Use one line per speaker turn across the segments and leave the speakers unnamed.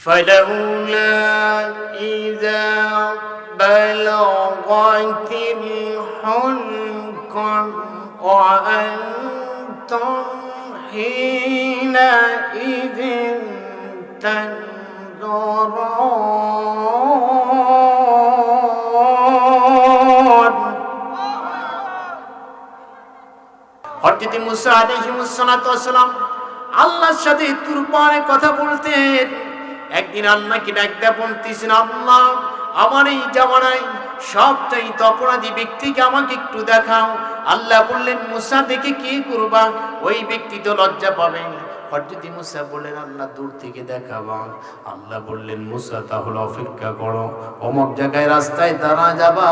فلولا إذا بلغت الحلقم وأنتم حينئذ تنظرون। হযরত মুসা আলাইহিস সালাম আল্লাহর সাথে তুরপানে কথা বলতেন। একদিন আল্লাহকে ডাকতে বলতেছেন, আল্লাহ আমার এই জামানায় সবচাইতে অপরাধী ব্যক্তিকে আমাকে একটু দেখাও। আল্লাহ বললেন, মুসা দেখে কি করবা? ওই ব্যক্তি তো লজ্জা পাবে। হযরত মুসা বললেন, আল্লাহ দূর থেকে দেখাবা। আল্লাহ বললেন, মুসা তাহলে অপেক্ষা করো, অমুক জায়গায় রাস্তায় দাঁড়া যাবা।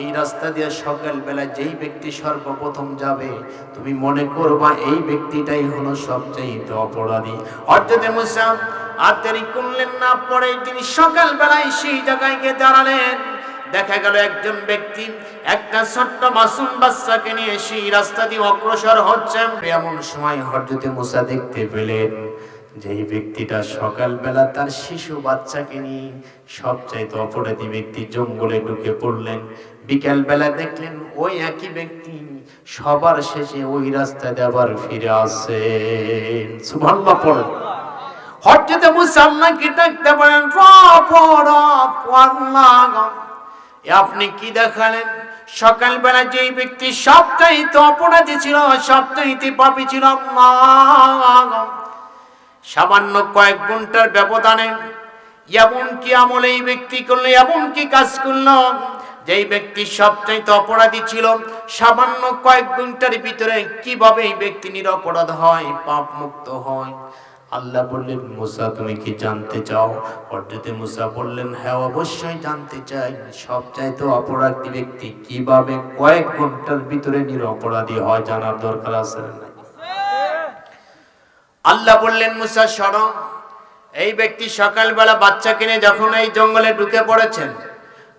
এই রাস্তা দিয়ে সকালবেলা যেই ব্যক্তি সর্বপ্রথম যাবে তুমি মনে করবা এই ব্যক্তিটাই হলো সবচাইতে অপরাধী। হযরত মুসা আর দেরি করলেন না, পরে তিনি সকালবেলায় সেই জায়গায় গিয়ে দাঁড়ালেন। দেখা গেল একজন ব্যক্তি একটা ছোট্ট মাসুম বাচ্চাকে নিয়ে সেই রাস্তা দিয়ে অগ্রসর হচ্ছে। এমন সময় হযরত মুসা দেখতে পেলেন যে এই ব্যক্তিটা সকালবেলা তার শিশু বাচ্চাকে নিয়ে সবচাইতে অপরাধী ব্যক্তি জঙ্গলে ঢুকে পড়লেন। বিকেলবেলা দেখলেন ওই একই ব্যক্তি সবার শেষে ওই রাস্তা দিয়ে আবার ফিরে আসেন। সুবহানাল্লাহ পড়েন। হযরত মুসা আল্লাহকে ডাকতে বলেন, রব আল্লাহ আপনি কি দেখালেন? সকালবেলা যেই ব্যক্তি সবচাইতে অপরাধী ছিল, সবচাইতে পাপী ছিল, সামান্য কয়েক ঘন্টার ব্যবধানে এমন কি আমল এই ব্যক্তি করলো, এমন কি কাজ করলো যেই ব্যক্তি সবচাইতে অপরাধী ছিল, সামান্য কয়েক ঘন্টার ভিতরে কিভাবে এই ব্যক্তি নিরপরাধ হয়, পাপ মুক্ত হয়? আল্লাহ বললেন, মুসা তুমি কি জানতে চাও? হযরত মুসা বললেন, হ্যাঁ অবশ্যই জানতে চাই। সবচাইতে অপরাধী ব্যক্তি কিভাবে কয়েক ঘন্টার ভিতরে নিরপরাধী হয় জানার দরকার আছে না? আল্লাহ বললেন, মুসা শোনো, এই ব্যক্তি সকালবেলা বাচ্চাকে নিয়ে যখন এই জঙ্গলে ঢুকে পড়েছেন,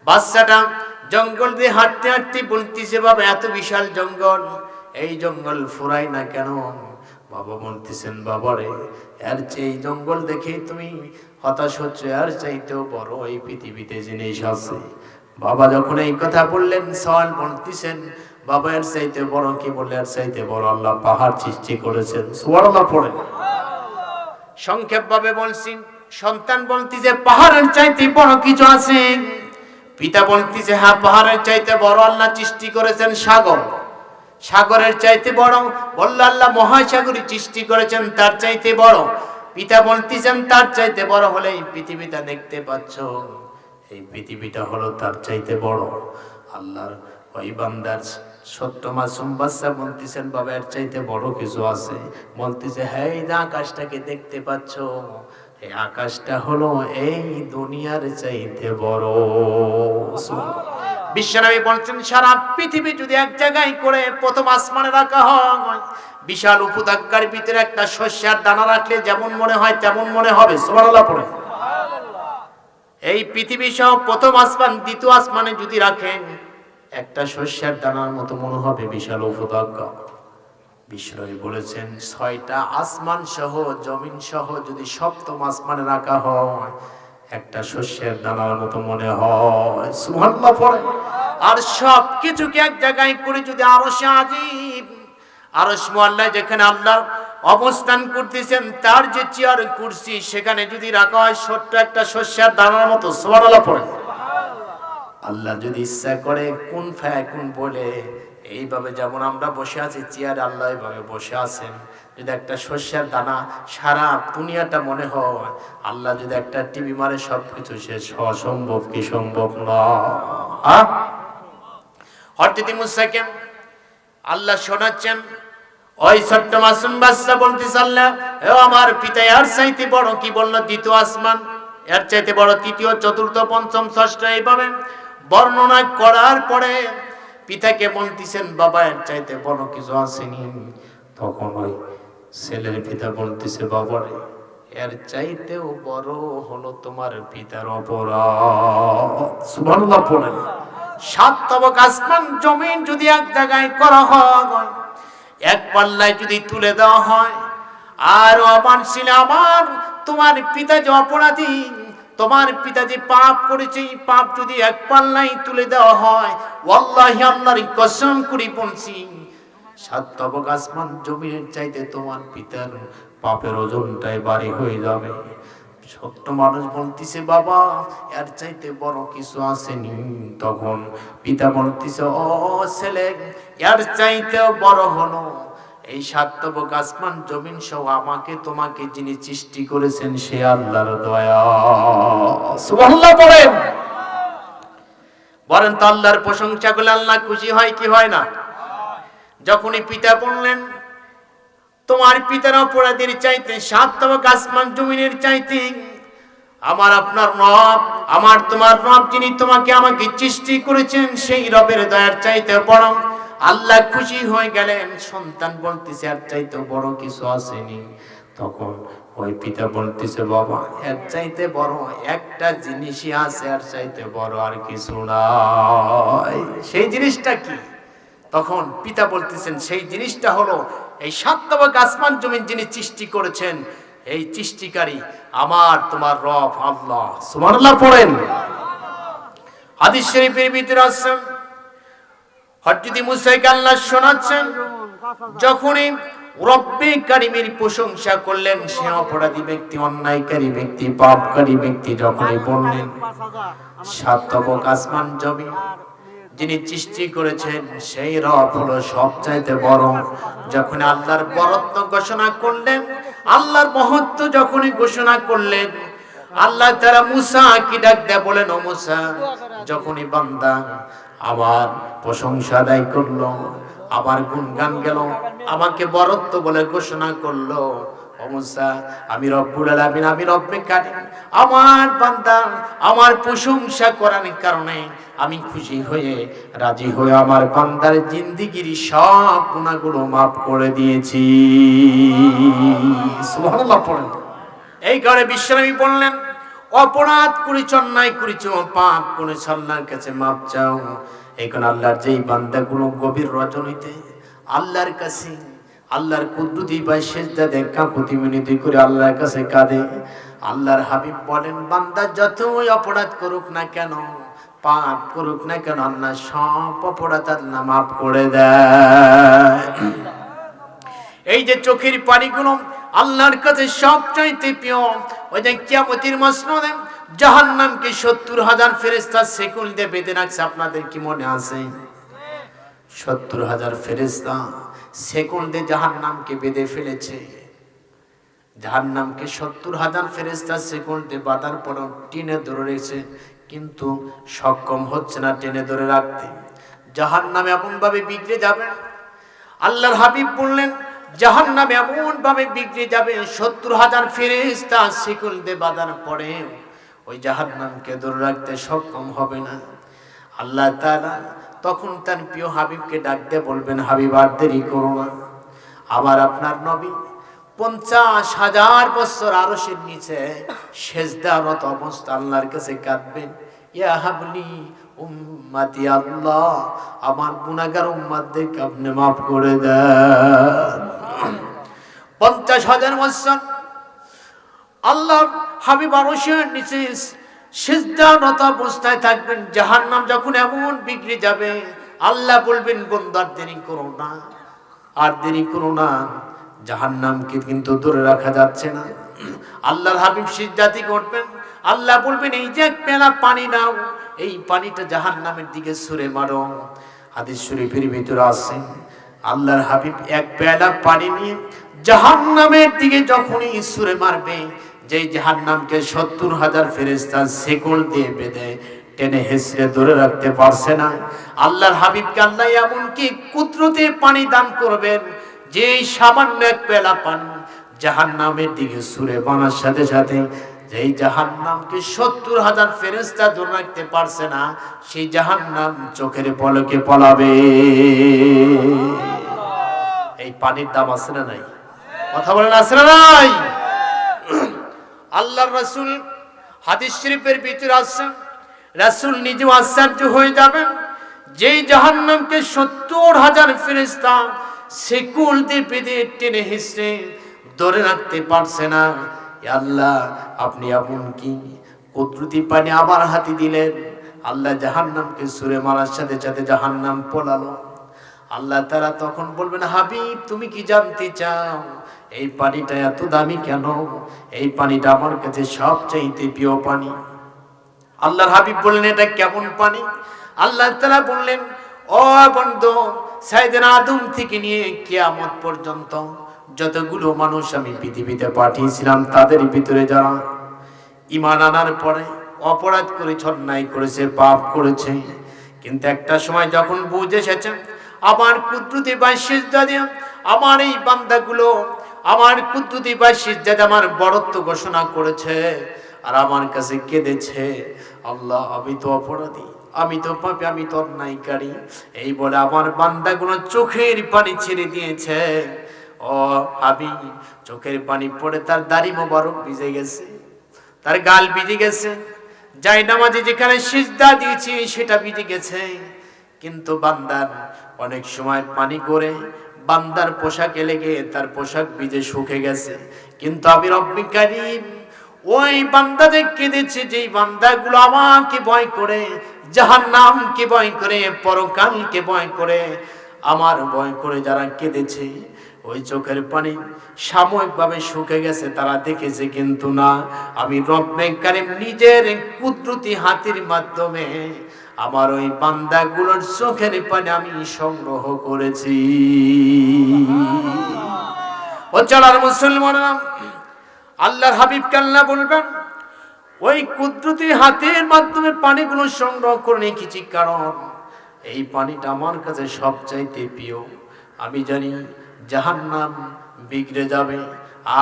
বাচ্চাটা জঙ্গল দিয়ে হাঁটতে হাঁটতে বলতেছে, বাবা এত বিশাল জঙ্গল, এই জঙ্গল ফুরাই না কেন? বাবা বলতেছেন, বাবারে এর চেয়ে জঙ্গল দেখে তুমি হতাশ হচ্ছে, আর চাইতেও বড় এই পৃথিবীতে জিনিস আছে। বাবা যখন এই কথা বললেন, সওয়াল বলতেছেন, বাবা এর চাইতে বড় কি? বললে এর চাইতে বড় আল্লাহ পাহাড় সৃষ্টি করেছেন। সুবহানাল্লাহ পড়েন। সংক্ষেপ ভাবে বলছি, সন্তান বলতেছে পাহাড়ের চাইতে বড় কিছু আছে। পিতা বলতেছে, হ্যাঁ পাহাড়ের চাইতে বড় আল্লাহ সৃষ্টি করেছেন সাগর। সাগরের চাইতে বড় বলল আল্লাহ মহাসাগরী সৃষ্টি করেছেন, তার চাইতে বড়। পিতা বলতেছেন, তার চাইতে বড় হলে এই পৃথিবীটা দেখতে পাচ্ছ, এই পৃথিবীটা হলো তার চাইতে বড়। আল্লাহর ওই বান্দার ছোট্ট মাসুম বাচ্চা বলতেছেন, বাবা এর চাইতে বড় কিছু আছে। বলতেছে, হ্যাঁ এই যে আকাশটাকে দেখতে পাচ্ছ, এই আকাশটা হলো এই দুনিয়ার চাইতে বড়। বিশ্বনবী বলছেন, সারা পৃথিবী যদি এক জায়গায় করে প্রথম আসমানে রাখা হয়, বিশাল উপত্যকার ভিতরে একটা শস্যের দানা রাখলে যেমন মনে হয় তেমন মনে হবে। সুবহানাল্লাহ পড়ে। এই পৃথিবী সহ প্রথম আসমান দ্বিতীয় আসমানে যদি রাখেন, একটা শস্যের দানার মতো মনে হবে বিশাল উপত্যকা। বিশ্বনবী বলেছেন, ৬টা আসমান সহ জমিন সহ যদি সপ্তম আসমানে রাখা হয়, একটা শস্যের দানার মতো মনে হয়। সুবহানাল্লাহ পড়ে। আর সব কিছুকে এক জায়গায় করে যদি আরশে আজিম, আরশ মুআল্লা যেখানে আল্লাহ অবস্থান করতেছেন, তার যে চেয়ার কুরসি সেখানে যদি রাখা হয় ছোট্ট একটা শস্যের দানার মতো। সুবহানাল্লাহ পড়ে। আল্লাহ যদি ইচ্ছা করে কুন ফায়াকুন বলে এইভাবে যেমন আমরা বসে আছি চেয়ারে, আল্লাহ এইভাবে বসে আছেন। যদি একটা শস্যের দানা সারা দুনিয়াটা মনে হয়, আল্লাহ যদি একটা টিভি মারে সবকিছু শেষ হওয়া সম্ভব কি সম্ভব না? হযরত মুসাকে আল্লাহ শোনাচ্ছেন, ওই ছোট্ট মাসুম বাচ্চা বলতেছে, আল্লাহ ও আমার পিতা এর চাইতে বড় কি? বলল দ্বিতীয় আসমান, এর চাইতে বড় তৃতীয়, চতুর্থ, পঞ্চম, ষষ্ঠ, এইভাবে বর্ণনা করার পরে পিতাকে বলতেছেন, বাবা এর চাইতে বড় কিছু আসেনি। তখন ওই ছেলের পিতা বলতেছে, বাবারে এর চাইতেও বড় হলো তোমার পিতার অপরাধ। সুবহানাল্লাহ পড়েন। ৭ তবক আসমান জমিন যদি এক জায়গায় করা হয়, এক পাল্লায় যদি তুলে দেওয়া হয়, আর আমার ছেলে আমার, তোমার পিতা যে অপরাধী, তোমার পিতা যে পাপ করেছে, এই পাপ যদি এক পাল্লাই তুলে দেওয়া হয়, ওয়াল্লাহি আল্লাহর কসম করে বলছি, সাত তবক আসমান জমিনের চাইতে তোমার পিতার পাপের ওজনটাই ভারী হয়ে যাবে। ছোট্ট মানুষ বলতিছে, বাবা এর চাইতে বড় কিছু আসেনি। তখন পিতা বলতিছে, ও ছেলে, এর চাইতেও বড় হলো এই সাত তবক আসমান জমিন সহ আমাকে তোমাকে যিনি সৃষ্টি করেছেন সে আল্লাহর দয়া। সুবহানাল্লাহ পড়েন। বলেন তো আল্লাহর প্রশংসা করলে আল্লাহ খুশি হয় কি হয় না? যখনই পিতা বললেন, তোমার পিতার অপরাধের চাইতে সাত তবক আসমান জমিনের চাইতে আমার আপনার রব, আমার তোমার রব যিনি তোমাকে আমাকে সৃষ্টি করেছেন সেই রবের দয়ার চাইতে বড়। আল্লাহ খুশি হয়ে গেলেন। সন্তান বলতেছে, এর চাইতে বড় কিছু আসেনি। তখন ওই পিতা বলতেছে, বাবা এর চাইতে বড় একটা জিনিসই আছে, এর চাইতে বড় আর কিছু নাই। সেই জিনিসটা কি? তখন পিতা বলতেছেন, সেই জিনিসটা হলো এই সাত তবক আসমান জমিন যিনি সৃষ্টি করেছেন, এই সৃষ্টিকারী আমার তোমার রব আল্লাহ। সুবহানাল্লাহ পড়েন। হাদিস শরীফের ভিতরে আছে, হযরত মুসাকে আল্লাহ শোনাচ্ছেন, যখনই রব্বে কারীমের প্রশংসা করলেন, সে অপরাধী ব্যক্তি, অন্যায়কারী ব্যক্তি, পাপকারী ব্যক্তি যখনই বললেন, সাত তবক আসমান জমিন যিনি সৃষ্টি করেছেন সেই রব হলো সবচাইতে বড়। যখন আল্লাহর বরত্ব ঘোষণা করলেন, আল্লাহর মহত্ব যখনই ঘোষণা করলেন, আল্লাহ তাআলা মুসা কি ডাক দেয়া বলেন, ও মুসা, যখনই বান্দা আমার প্রশংসা আদায় করলো, আমার গুণগান গেল, আমাকে বরত্ব বলে ঘোষণা করলো, ও মুসা আমি রব্বুল আলামিন, আমি রব্বে কারীম, আমার বান্দা আমার প্রশংসা করার কারণে আমি খুশি হয়ে রাজি হয়ে আমার বান্দার জিন্দেগির সব গুনাহগুলো মাফ করে দিয়েছি। সুবহানাল্লাহ পড়েন। এই কারণে বিশ্বনবী বললেন, অপরাধ করেছ, অন্যায় করেছ, পাপ করেছ, আল্লাহর কাছে মাপ চাও। এই কারণে আল্লাহর যেই বান্দাগুলো গভীর রজনীতে আল্লাহর কাছে আল্লাহর কুদরতি পায় সেজদা দেয়, কাকুতি মিনতি করে আল্লাহর কাছে কাঁদে, আল্লাহর হাবিব বলেন, বান্দা যতই অপরাধ করুক না কেন, পাপ করুক না কেন, আল্লাহ সব অপরাধ আল্লাহ মাফ করে দেয়। এই যে চোখের পানিগুলো আল্লাহর কাছে সবচাইতে প্রিয়। ওই যে কিয়ামতের মাসনদে জাহান্নামকে ৭০,০০০ ফেরেশতা সেকুল দিয়ে বেঁধে রাখছে, আপনাদের কি মনে আছে? ৭০,০০০ ফেরেশতা সেকুল দিয়ে জাহান্নামকে বেঁধে ফেলেছে। জাহান্নামকে ৭০,০০০ ফেরেশতা সেকুল দিয়ে বাঁধার পর টেনে ধরে রেখেছে, কিন্তু সক্ষম হচ্ছে না টেনে ধরে রাখতে। জাহান্নাম এমন ভাবে বিগড়ে যাবে, আল্লাহর হাবিব বললেন, জাহান্নাম এমন ভাবে বিগড়ে যাবে, ৭০,০০০ ফেরেশতা শিকল দিয়ে বাঁধার পরে ওই জাহান্নামকে ধরে রাখতে সক্ষম হবে না। আল্লাহ তাআলা তখন তার প্রিয় হাবিবকে ডাক দিয়ে বলবেন, হাবিব আর দেরি করো না। আবার আপনার নবী ৫০,০০০ বছর আরশের নিচে সেজদারত অবস্থা আল্লাহর কাছে কাঁদবেন, ইয়া হাবলি উম্মতি, আল্লাহ আমার গুনাহগার উম্মতদেরকে আপনি মাফ করে দেন। ৫০,০০০ বছর আল্লাহ হাবিব আরশের নিচে সিজদারত অবস্থায় থাকবেন। জাহান্নাম যখন এমন বিগড়ে যাবে, আল্লাহ বলবেন, বন্দা আর দেরি করো না, আর দেরি করো না, জাহান্নামকে কিন্তু ধরে রাখা যাচ্ছে না। আল্লাহর হাবিব সিজদাতি করবেন, আল্লাহ বলবেন, এই যে এক পেলা পানি নাও, এই পানিটা জাহান্নামের দিকে ছুঁড়ে মারো। হাদিস শরীফের ভিতরে আছে, আল্লাহর হাবিব এক পেলা পানি নিয়ে জাহান্নামের দিকে যখনই ছুঁড়ে মারবে, যেই জাহান্নামকে ৭০,০০০ ফেরেশতা শিকল দিয়ে বেঁধে টেনে হেঁচড়ে ধরে রাখতে পারছে না, আল্লাহর হাবিবকে আল্লাহ এমনকি কুদরতে পানি দান করবেন, যে সামান্য এক পেলা পানি জাহান্নামের দিকে ছুঁড়ে মারার সাথে সাথে যেই জাহান্নামকে ৭০,০০০ ফেরেশতা ধরে রাখতে পারছে না, সেই জাহান্নাম চোখের পলকে পলাবে। এই পানির দাম আছে না নাই? কথা বলেন, আছে না নাই? আল্লাহর রাসূল হাদিস শরীফের ভিতরে আছে, রাসূল নিজেও আশ্চর্য হয়ে যাবেন, যেই জাহান্নামকে ৭০,০০০ ফেরেশতা শিকল দিয়ে বেঁধে টেনে হেঁচড়ে ধরে রাখতে পারছে না। ইয়া আল্লাহ, আপনি এমন কি কুদরতি পানি আমার হাতে দিলেন। আল্লাহ জাহান্নামকে ছুঁড়ে মারার সাথে সাথে জাহান্নাম পলালো। আল্লাহ তাআলা তখন বলবেন, হাবিব তুমি কি জানতে চাও এই পানিটা এত দামি কেন? এই পানিটা আমার কাছে সবচাইতে প্রিয় পানি। আল্লাহর হাবিব বললেন, এটা কেমন পানি? আল্লাহ তাআলা বললেন, ও বন্ধু, সাইয়েদনা আদম থেকে নিয়ে কিয়ামত পর্যন্ত যতগুলো মানুষ আমি পৃথিবীতে পাঠিয়েছিলাম, তাদের ভিতরে যারা ঈমান আনার পরে অপরাধ করেছে, অন্যায় করেছে, পাপ করেছে, কিন্তু একটা সময় যখন বুঝে এসেছে আমার কুদরতি সিজদা দিয়ে আমার এই বান্দাগুলো আমার কুদরতি সিজদা আমার বড়ত্ব ঘোষণা করেছে আর আমার কাছে কেঁদেছে, আল্লাহ আমি তো অপরাধী, আমি তো পাপী, আমি তো অন্যায়কারী, এই বলে আমার বান্দাগুলো চোখের পানি ছেড়ে দিয়েছে। ও হাবিব, চোখের পানি পড়ে তার দাড়ি মোবারক ভিজে গেছে, তার গাল ভিজে গেছে, জায়নামাজে যেখানে সিজদা দিয়েছি সেটা ভিজে গেছে। কিন্তু বান্দার অনেক সময় পানি করে বান্দার পোশাকে লেগে তার পোশাক ভিজে শুকে গেছে, কিন্তু আমি রব্বুল কারীম ওই বান্দাদের কেঁদেছে যেই বান্দাগুলো আমাকে ভয় করে, জাহান্নামকে ভয় করে, পরকালকে ভয় করে, আমার ভয় করে যারা কেঁদেছে, ওই চোখের পানি সাময়িকভাবে শুকে গেছে তারা দেখেছে, কিন্তু না, আমি রব্বুল কারীম নিজের কুদরতি হাতের মাধ্যমে আমার ওই বান্দাগুলোর চোখের পানি আমি সংগ্রহ করেছি। ও চলার মুসলমানরা, আল্লাহর হাবিব আল্লাহ বলবেন, ওই কুদরতি হাতের মাধ্যমে পানিগুলো সংগ্রহ করে রেখেছি, কারণ এই পানিটা আমার কাছে সবচাইতে প্রিয়। আমি জানি জাহান্নাম বিগড়ে যাবে,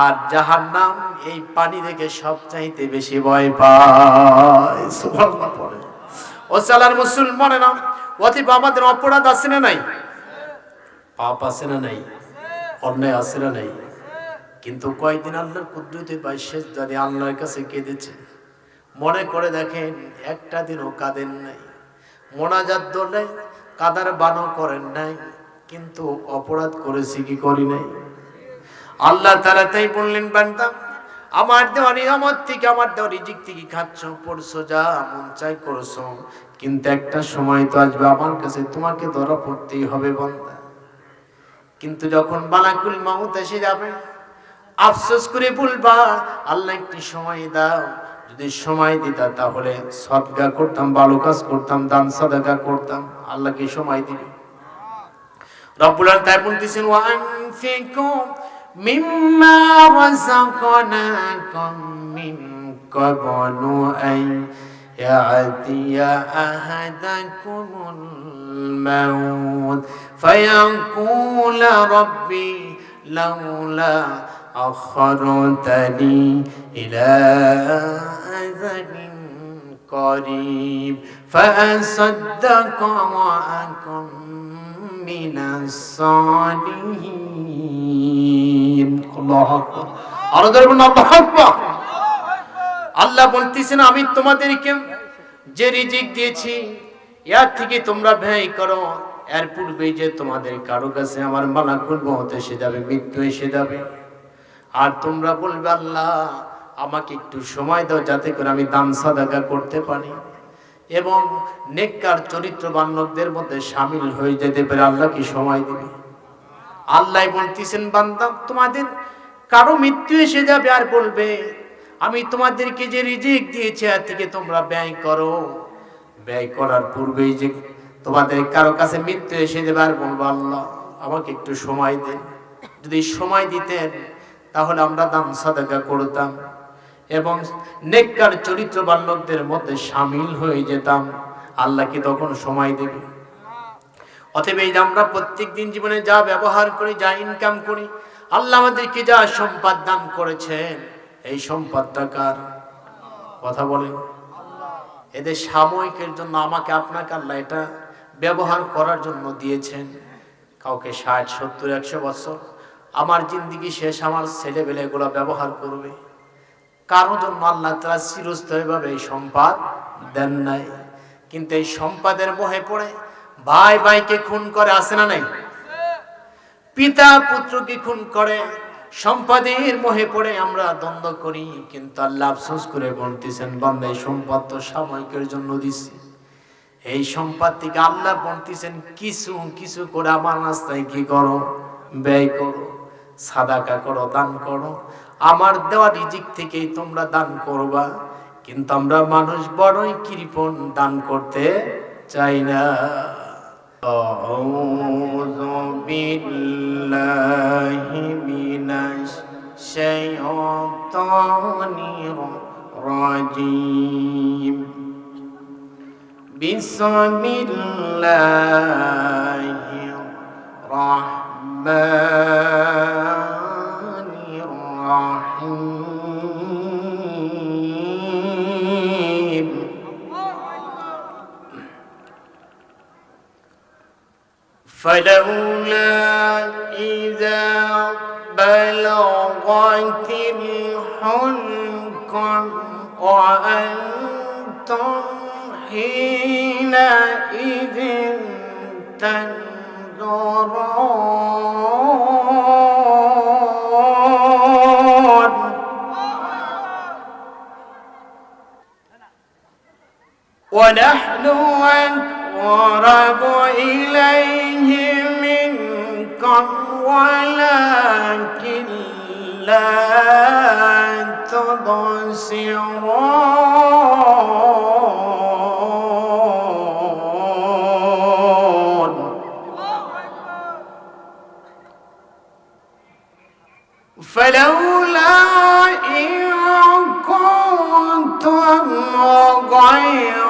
আর জাহান্নাম এই পানি দেখে সবচাইতে বেশি ভয় পায়। সুবহানাল্লাহ পড়ে। ও সালার মুসলমানেরা, অতীব আমাদের অপরাধ আছে না নাই? পাপ আছে না নাই? অন্যায় আছে না নাই? কিন্তু কয়েকদিন আল্লাহর কুদরতি সিজদা দিয়ে আল্লাহর কাছে কেঁদেছে, মনে করে দেখেন একটা দিনও কাঁদেন নাই, মোনাজাত ধরলে কাদার বানও করেন নাই, কিন্তু অপরাধ করেছি কি করি নাই? আল্লাহ তাআলা তাই বললেন, বান্দা আমার দেওয়া নিয়ামত থেকে, আমার দেওয়া রিজিক থেকে খাচ্ছ, পড়ছো, যা মন চাই করছো, কিন্তু একটা সময় তো আসবে আমার কাছে তোমাকে ধরা পড়তেই হবে বান্দা। কিন্তু যখন মালাকুল মাউত এসে যাবে, আফসোস করে বলবা, আল্লাহ একটু সময় দাও, যদি সময় দিতা তাহলে সদকা করতাম, ভালো কাজ করতাম, দান সাদাকা করতাম। আল্লাহ কি সময় দিবে? রব্বুল আলামিন তাই বলতেছেন, ওয়া আনফিকু মিম্মা রাযাকনাকুম মিন ক্বাবলু আন ইয়াতিয়া আহাদাকুমুল মাউত ফায়াকুলা রাব্বি লাউলা আখরতনি ইলা আযালিন করিব ফাআসাদদাক ওয়া আকুম মিনাস সালিহিন। আল্লাহু আকবার। আর বলুন আল্লাহু আকবার। আল্লাহ বলতেছেন, আমি তোমাদেরকে যে রিজিক দিয়েছি এর থেকে তোমরা ব্যয় করো। এর পূর্বে যে তোমাদের কারো কাছে আমার মালাকুল মউত এসে যাবে, মৃত্যু এসে যাবে, আর তোমরা বলবে, আল্লাহ আমাকে একটু সময় দাও যাতে করে আমি দান সাদাকা করতে পারি এবং নেককার চরিত্রবান লোকদের মধ্যে শামিল হয়ে যেতে পারে। আল্লাহ কি সময় দিবে? আল্লাহ বলতেছেন, বান্দা তোমাদের কারো মৃত্যু এসে যাবে আর বলবে, আমি তোমাদেরকে যে রিজিক দিয়েছি এর থেকে তোমরা ব্যয় করো। ব্যয় করার পূর্বেই যে তোমাদের কারো কাছে মৃত্যু এসে যাবে আর বলবো, আল্লাহ আমাকে একটু সময় দেন। যদি সময় দিতেন তাহলে আমরা দান সাদাকা করতাম এবং নেককার চরিত্রবান লোকদের মধ্যে শামিল হয়ে যেতাম। আল্লাহ কি তখন সময় দেবে? অতএব এই যে আমরা প্রত্যেকদিন জীবনে যা ব্যবহার করি, যা ইনকাম করি, আল্লাহ আমাদেরকে যা সম্পদ দান করেছেন, এই সম্পদটা কার? কথা বলেন। এদের সাময়িকের জন্য আমাকে আপনাকে আল্লাহ এটা ব্যবহার করার জন্য দিয়েছেন। কাউকে 60, 70, 100 বছর আমার জিন্দেগি শেষ, আমার ছেলেবেলে এগুলো ব্যবহার করবে। কারো জন্য আল্লাহ তাআলা চিরস্থায়ীভাবে এই সম্পদ দেন নাই। কিন্তু এই সম্পদের মোহে পড়ে ভাই ভাইকে খুন করে, আছে না নাই? পিতা পুত্রকে খুন করে, সম্পদের মোহে পড়ে আমরা দ্বন্দ্ব করি, কিন্তু আল্লাহ আফসোস করে বলতেছেন, বান্দা এই সম্পদ তো সাময়িকের জন্য দিছি। এই সম্পদ থেকে আল্লাহ বলতেছেন কিছু কিছু করে আমার রাস্তায় কি করো, ব্যয় করো, সাদাকা করো, দান করো। আমার দেওয়া রিজিক থেকেই তোমরা দান করবা। কিন্তু আমরা মানুষ বড়ই কৃপণ, দান করতে চাই না। আউযু বিল্লাহি মিনাশ শাইতানির রাজীম। বিসমিল্লাহির রাহমানির রাহিম। فلولا إذا بلغت الحلقم وأنتم حينئذ تنظرون ونحن أقرب إليه منكم ولكن لا تبصرون فلولا إن كنتم غير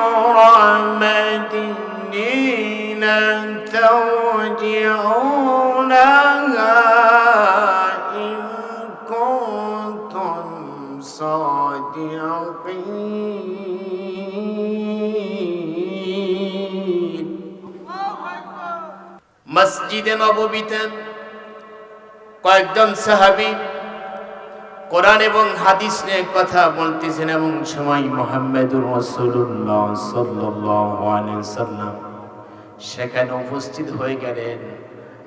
مدينين ترجعونها إن كنتم صادقين। মসজিদে নববীতে কয়েকজন সাহাবী কোরআন এবং হাদিস নিয়ে কথা বলতেছেন, এবং সময় মুহাম্মদুর রাসূলুল্লাহ সাল্লাল্লাহু আলাইহি সাল্লাম সেখানে উপস্থিত হয়ে গেলেন,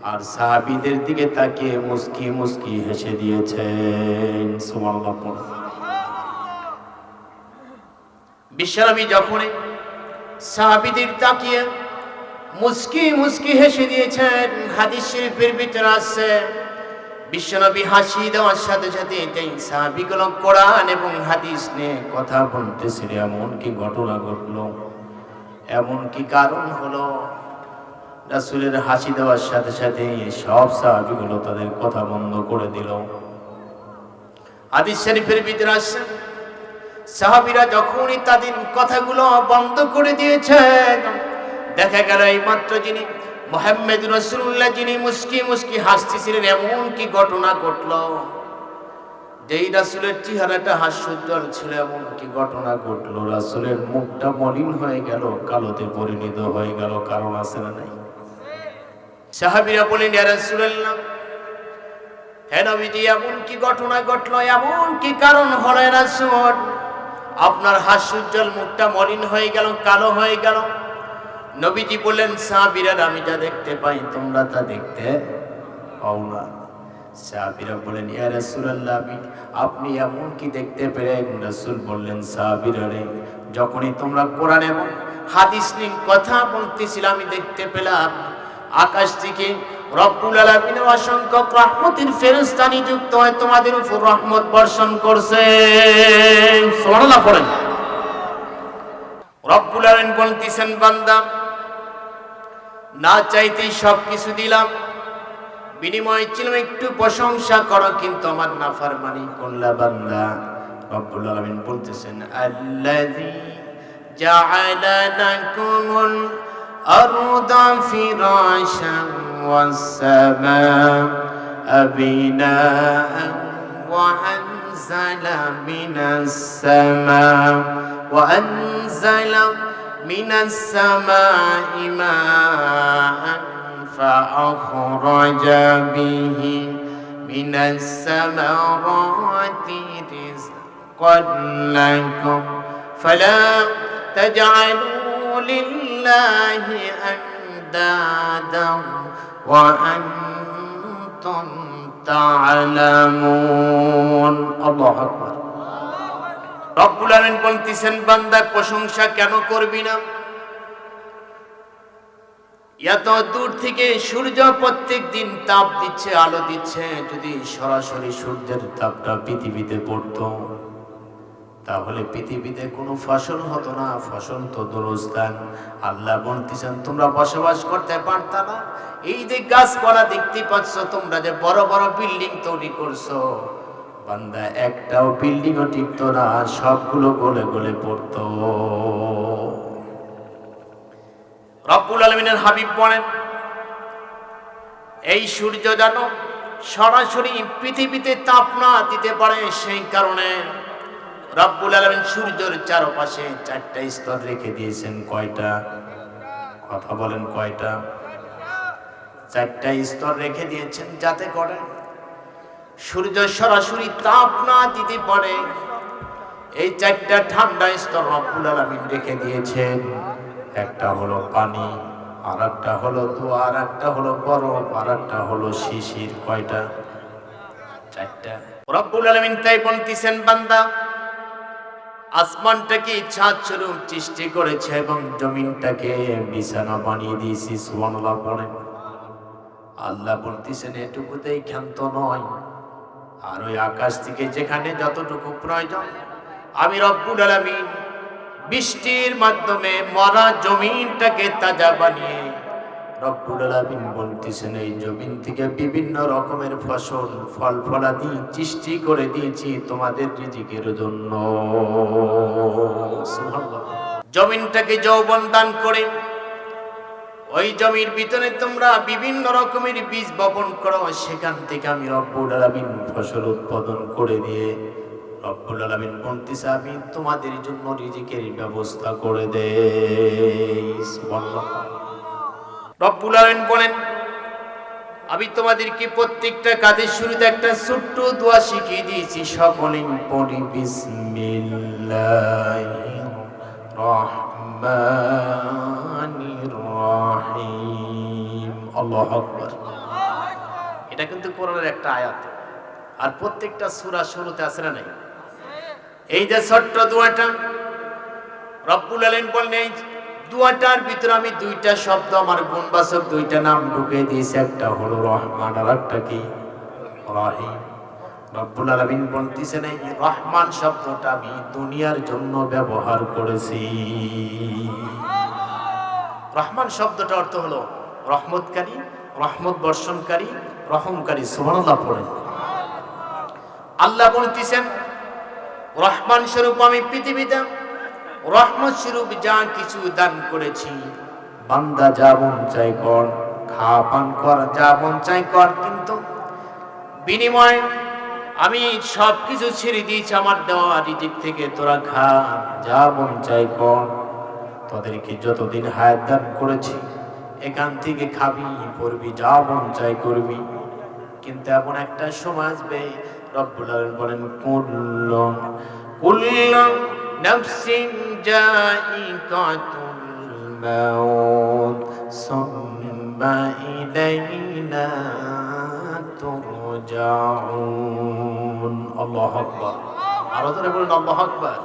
আর সাহাবীদের দিকে তাকিয়ে মুস্কি মুস্কি হেসে দিয়েছেন। সুবহানাল্লাহ। বিশ্বনবী যখন সাহাবীদের তাকিয়ে মুস্কি মুস্কি হেসে দিয়েছেন, হাদিস শরীফের ভিতরে আছে বিশ্বনবী হাসি দেওয়ার সাথে সাথে এই সাহাবীগুলো কোরআন এবং হাদিস নিয়ে কথা বলতেছিল। এমন কি ঘটনা ঘটলো, এমন কি কারণ হলো, রাসূলের হাসি দেওয়ার সাথে সাথে সব সাহাবীগুলো তাদের কথা বন্ধ করে দিল। হাদিস শরীফের ভিতরে আছে সাহাবীরা যখনই তাদের কথাগুলো বন্ধ করে দিয়েছেন, দেখা গেল এই মাত্র যিনি মুহাম্মদ রাসূলুল্লাহ যিনি মুস্কি মুস্কি হাসতেছিলেন, এমন কি ঘটনা ঘটলো, যেই রাসূলের চেহারাটা হাস্যোজ্জ্বল ছিল, এমন কি ঘটনা ঘটলো, রাসূলের মুখটা মলিন হয়ে গেল, কালোতে পরিণত হয়ে গেল। কারণ আছে না নাই? সাহাবীরা বলেন, ইয়া রাসূলুল্লাহ, হে নবীজি, এমন কি ঘটনা ঘটলো, এমন কি কারণ হলো রাসূল, আপনার হাস্যোজ্জ্বল মুখটা মলিন হয়ে গেল, কালো হয়ে গেল? নবীজি বললেন, সাহাবীরা, আমি যা দেখতে পাই তোমরা তা দেখতে পাও না। সাহাবীরা বলেন, ইয়া রাসূলুল্লাহ, আপনি এমন কি দেখতে পেলেন? রাসূল বললেন, সাহাবীরা রে, যখনই তোমরা কোরআন এবং হাদিস নিয়ে কথা বলতেছিলে, আমি দেখতে পেলাম আকাশ থেকে রব্বুল আলামিনের অসংখ্য রহমতের ফেরেশতা নিযুক্ত হয়ে তোমাদের উপর রহমত বর্ষণ করছে। সুবহানাল্লাহ পড়েন। রব্বুল আলামিন বলতেছেন, বান্দা, না চাইতেই সবকিছু দিলাম, বিনিময় ছিল একটু প্রশংসা করো, কিন্তু আমার নাফরমানি করলা বান্দা। রব্বুল আলামিন বলতেছেন, আল্লাযী জাআলা লাকুমুল আরদা ফিরাশান ওয়াস সামাআ বিনাআন ওয়া আনজালা মিনাস সামা'i মাআন فأخرج به من الثمرات رزقا لكم فلا تجعلوا لله أندادا وأنتم تعلمون الله أكبر রব্বুল আলামিন বলতেছেন বান্দা প্রশংসা কেন করবি না এত দূর থেকে সূর্য প্রত্যেক দিন তাপ দিচ্ছে আলো দিচ্ছে যদি সরাসরি সূর্যের তাপটা পৃথিবীতে পড়তো তাহলে পৃথিবীতে কোনো ফসল হতো না ফসল তো দূরস্থান আল্লাহ বলতেছেন তোমরা বসবাস করতে পারতা না এই যে গাছপালা দেখতে পাচ্ছ তোমরা যে বড় বড় বিল্ডিং তৈরি করছো বান্দা একটাও বিল্ডিংও টিকতো না সবগুলো গলে গলে পড়তো রব্বুল আলামিনের হাবিব বলেন এই সূর্য জানো সরাসরি পৃথিবীতে তাপ না দিতে পারে সেই কারণে রব্বুল আলামিন সূর্যের চারপাশে চারটা স্তর রেখে দিয়েছেন কয়টা কথা বলেন কয়টা চারটা স্তর রেখে দিয়েছেন যাতে করে সূর্য সরাসরি তাপ না দিতে পারে এই চারটা ঠান্ডা স্তর রব্বুল আলামিন রেখে দিয়েছেন একটা হলো পানি আরেকটা হলো ধোঁয়া আরেকটা হলো বরফ আরেকটা হলো শিশির কয়টা চারটা রব্বুল আলামিন তাই বলতেছেন বান্দা আসমানটাকে ছাদ স্বরূপ সৃষ্টি করেছে এবং জমিনটাকে বিছানা বানিয়ে দিয়েছি সুবহানাল্লাহ বলেন আল্লাহ বলতেছেন এটুকুতেই ক্ষান্ত নয় আর ওই আকাশ থেকে যেখানে যতটুকু প্রয়োজন আমি রব্বুল আলামিন বৃষ্টির মাধ্যমে মরা জমিনটাকে তাজা বানিয়ে রব্বুল আলামিন বলতেছেন এই জমিন থেকে বিভিন্ন রকমের ফসল ফল ফলাদি সৃষ্টি করে দিয়েছি তোমাদের রিজিকের জন্য সুবহানাল্লাহ জমিনটাকে যৌবন দান করে ওই জমির ভিতরে তোমরা বিভিন্ন রকমের বীজ বপন করো সেখান থেকে আমি রব্বুল আলামিন ফসল উৎপাদন করে দিয়ে রব্বুল আলামিন বলতেছে আমি তোমাদের জন্য রিজিকের ব্যবস্থা করে দেই সুবহানাল্লাহ রব্বুল আলামিন বলেন আমি তোমাদেরকে প্রত্যেকটা কাজের শুরুতে একটা ছোট্ট দোয়া শিখিয়ে দিয়েছি সকলেই পড়ি বিসমিল্লাহির রহমানির রহিম আল্লাহু আকবার এটা কিন্তু কোরআনের একটা আয়াত আর প্রত্যেকটা সূরা শুরুতে আছে না নাই এই যে ছোট্ট দোয়াটা রব্বুল আলামিন বলেন দোয়াটার ভিতরে আমি দুইটা শব্দ আমার গুণবাচক দুইটা নাম ঢুকে দিয়েছি একটা হলো রহমান আর একটা কি রহিম রব্বুল আলামিন বলতেছেন এই রহমান শব্দটা আমি দুনিয়ার জন্য ব্যবহার করেছি রহমান শব্দটার অর্থ হলো রহমতকারী রহমত বর্ষণকারী রহমকারী সুবহানাল্লাহ পড়েন আল্লাহ বলতেছেন রহমান স্বরূপ আমি পৃথিবীতে রহমত স্বরূপ যা কিছু দান করেছি বান্দা যা মন চাই কর খা পান কর যা মন চাই কর কিন্তু বিনিময়ে আমি সব কিছু ছেড়ে দিয়েছি আমার দেওয়া রিজিক থেকে তোরা খা যা মন চাই কর তোদেরকে যতদিন হায়াত দান করেছি এখান থেকে খাবি পড়বি যা মন চাই করবি কিন্তু এমন একটা সময় আসবে রব্বুল আলামিন বলেন কুল্লু নাফসিন জাইকাতুল মাউত সুম্মা ইলাইনা তুরজাউন আল্লাহু আকবার আরো জোরে বলুন আল্লাহু আকবার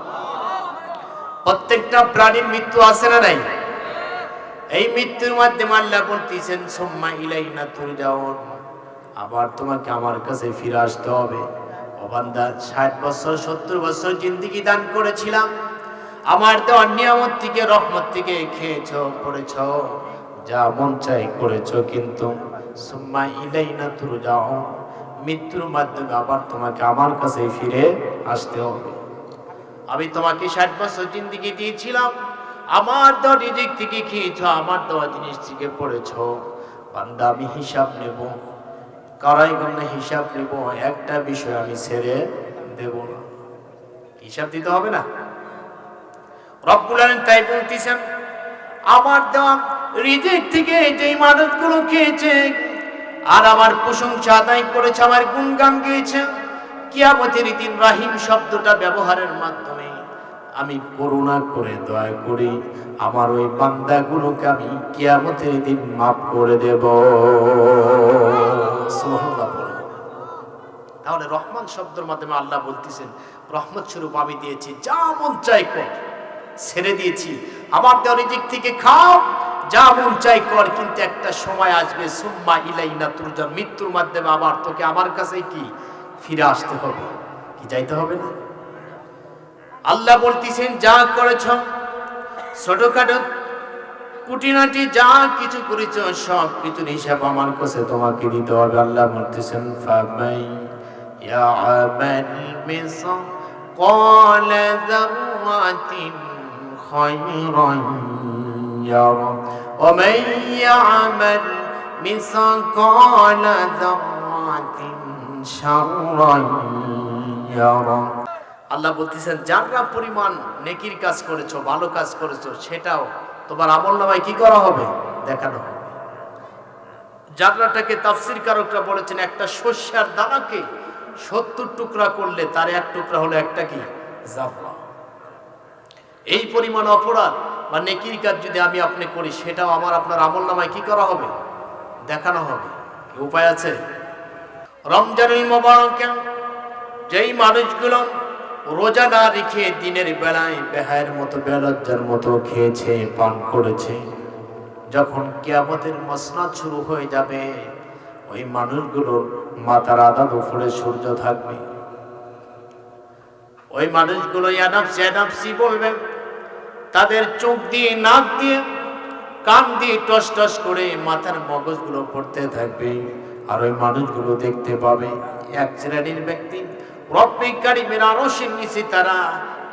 প্রত্যেকটা প্রাণীর মৃত্যু আছে না নাই এই মৃত্যুর মাধ্যমে আল্লাহ বলতেছেন সুম্মা ইলাইনা তুরজাউন আবার তোমাকে আমার কাছে ফিরে আসতে হবে ও বান্দা 60 বছর 70 বছর জিন্দেগি দান করেছিলাম আমার দেওয়া নিয়ামত থেকে রহমত থেকে খেয়েছো পড়েছো যা মন চাই করেছো কিন্তু সুম্মা ইলাইনা তুরজাউন মৃত্যুর মাধ্যমে আবার তোমাকে আমার কাছে ফিরে আসতে হবে আমি তোমাকে 60 বছর জিন্দেগি দিয়েছিলাম আমার দেওয়া রিজিক থেকে খেয়েছো আমার দেওয়া জিনিস থেকে পড়েছো বান্দা আমি হিসাব নেব কারাই গণ্য হিসাব নেব একটা বিষয় আমি ছেড়ে দেব না হিসাব দিতে হবে না রব্বুল আলামিন তাই বলতেছেন আমার দেওয়া রিজিক থেকে যেই মানুষগুলো খেয়েছে আর আমার প্রশংসা আদায় করেছে আমার গুণগান গেয়েছে কিয়ামতের দিন রহিম শব্দটা ব্যবহারের মাধ্যমে আমি করুণা করে দয়া করি আমার ওই বান্দাগুলোকে আমি কিয়ামতের দিন মাফ করে দেব সুবহানাল্লাহ শব্দের মাধ্যমে আল্লাহ বলতেছেন রহমত স্বরূপ আমি দিয়েছি, যা মন চাই কর, ছেড়ে দিয়েছি, আমার দেওয়া রিজিক থেকে খাও, যা মন চাই কর, কিন্তু একটা সময় আসবে সুম্মা ইলাইনা তুরজাউন, মৃত্যুর মাধ্যমে আবার তোকে আমার কাছেই কি ফিরে আসতে হবে, কি যাইতে হবে না? আল্লাহ বলতেছেন যা করেছ, ছোটখাটো কুটিনাটি যা কিছু করেছ, সব কিছুর হিসাব আমার কাছে তোমাকে দিতে হবে। আল্লাহ বলতেছেন ফামাই ইয়ামাল মিসকাল যাররাতিন খায়রান ইয়ারা ওয়া মান ইয়ামাল মিসকাল যাররাতিন শাররান ইয়ারা। আল্লাহ বলতেছেন যারা পরিমাণ নেকির কাজ করেছো, ভালো কাজ করেছো, সেটাও তোমার আমলনামায় কি করা হবে, দেখানো হবে। জাররাটাকে তাফসীরকারকরা বলেছেন একটা শস্যের দানাকে 70 টুকরা করলে তার এক টুকরা হলো একটা কি জাররা। এই পরিমাণ অপরাধ বা নেকির কাজ যদি আমি আপনি করি, সেটাও আমার আপনার আমলনামায় কি করা হবে, দেখানো হবে। কি উপায় আছে? রমজানুল মুবারকে যেই মানুষগুলো রোজা না রেখে দিনের বেলায় বেহায়ের মতো বেলজ্জার মতো খেয়েছে, পান করেছে, যখন কিয়ামতের মসনদ শুরু হয়ে যাবে, ওই মানুষগুলোর মাথার আদাত উপরে সূর্য থাকবে। ওই মানুষগুলো ইয়ানাফসি ইয়ানাফসি বলবে, তাদের চোখ দিয়ে, নাক দিয়ে, কান দিয়ে টস টস করে মাথার মগজগুলো পড়তে থাকবে। আর ওই মানুষগুলো দেখতে পাবে এক শ্রেণীর ব্যক্তি রব্বিক কারীমের আরশের নিচে তারা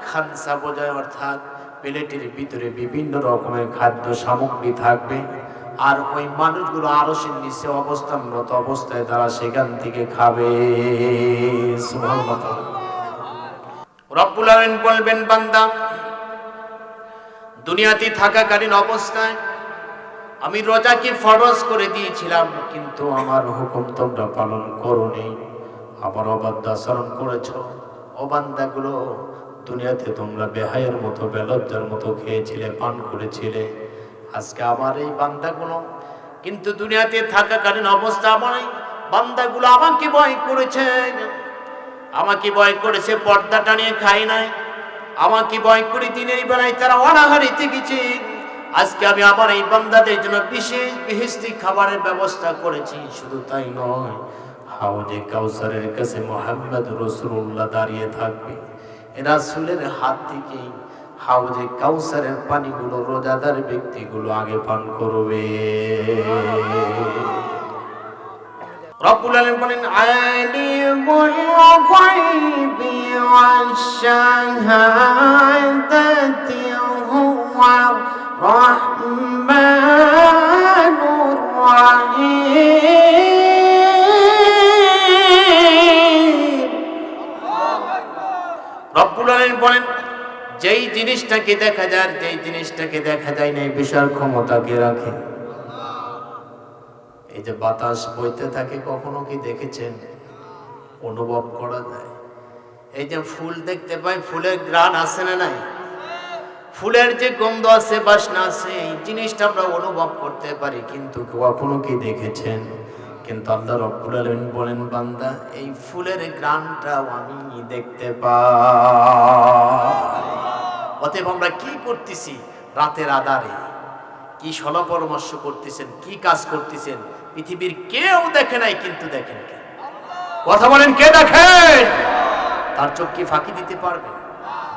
খানসা বোঝায়, অর্থাৎ প্লেটের ভিতরে বিভিন্ন রকমের খাদ্য সামগ্রী থাকবে। আর ওই মানুষগুলো আরশের নিচে অবস্থানরত অবস্থায় তারা সেখান থেকে খাবে। সুবহানাল্লাহ। রব্বুল আলামিন বলবেন বান্দা, দুনিয়াতে থাকাকালীন অবস্থায় আমি রোজাকে ফরজ করে দিয়েছিলাম, কিন্তু আমার হুকুম তোমরা পালন করোনি, আবার অবাধ্য আচরণ করেছ। ও বান্দাগুলো, দুনিয়াতে তোমরা বেহায়ের মতো বেলজ্জার মতো খেয়েছিলে, পান করেছিলে। আজকে আমার এই বান্দাগুলো কিন্তু দুনিয়াতে থাকাকালীন অবস্থা আমার এই বান্দাগুলো আমাকে ভয় করেছে, আমাকে ভয় করেছে, পর্দা টানিয়ে খায় নাই, আমাকে ভয় করে দিনের বেলায় তারা অনাহারে থেকেছে। আজকে আমি আমার এই বান্দাদের জন্য বিশেষ বেহেশতি খাবারের ব্যবস্থা করেছি। শুধু তাই নয়, হাউজে কাউসারের কাছে মুহাম্মদ রাসূলুল্লাহ দাঁড়িয়ে থাকবে, রাসূলের হাত থেকে হাউজে কাউসারের পানিগুলো রোজাদার ব্যক্তিগুলো আগে পান করবে। রব্বুল আলামিন বলেন আলিমুল গায়বি ওয়াশ শাহাদাতি হুয়া রাহমানুর রাহিম। রব্বুল আলামিন বলেন যেই জিনিসটাকে দেখা যায়, যেই জিনিসটাকে দেখা যায় না, এই বিশাল ক্ষমতা কে রাখে? এই যে বাতাস বইতে থাকে, কখনো কি দেখেছেন? অনুভব করা যায়। এই যে ফুল দেখতে পাই, ফুলের ঘ্রাণ আছে না নাই? ফুলের যে গন্ধ আছে, বাসনা আছে, এই জিনিসটা আমরা অনুভব করতে পারি, কিন্তু কখনো কি দেখেছেন? কিন্তু আল্লাহ রাব্বুল আলামিন বলেন বান্দা, এই ফুলের ঘ্রাণটাও আমি দেখতে পাই। অতএব আমরা কি করতেছি রাতের আধারে, কি সলা পরামর্শ করতেছেন, কি কাজ করতেছেন, পৃথিবীর কেউ দেখে নাই, কিন্তু দেখেন কে? কথা বলেন, কে দেখেন? তার চোখ কি ফাঁকি দিতে পারবেন?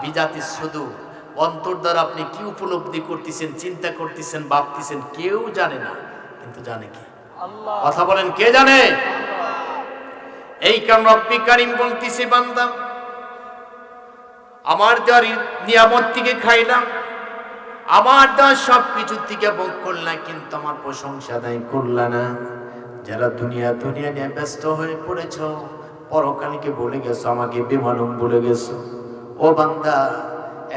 বিজাতি শুধু অন্তর দ্বারা আপনি কি উপলব্ধি করতেছেন, চিন্তা করতেছেন, ভাবতেছেন, কেউ জানে না, কিন্তু জানে কি? আল্লাহ। কথা বলেন, কে জানে? এই কারণ রব্বি কারীম বলতেছে বান্দা, আমার দেওয়ার নিয়ামত থেকে খাইলাম, আমার দেওয়া সব কিছুর থেকে ভোগ করলাম, কিন্তু আমার প্রশংসা আদায় করলা না। যারা দুনিয়া নিয়ে ব্যস্ত হয়ে পড়েছ, পরকালকে ভুলে গেছো, আমাকে বেমালুম ভুলে গেছো। ও বান্দা,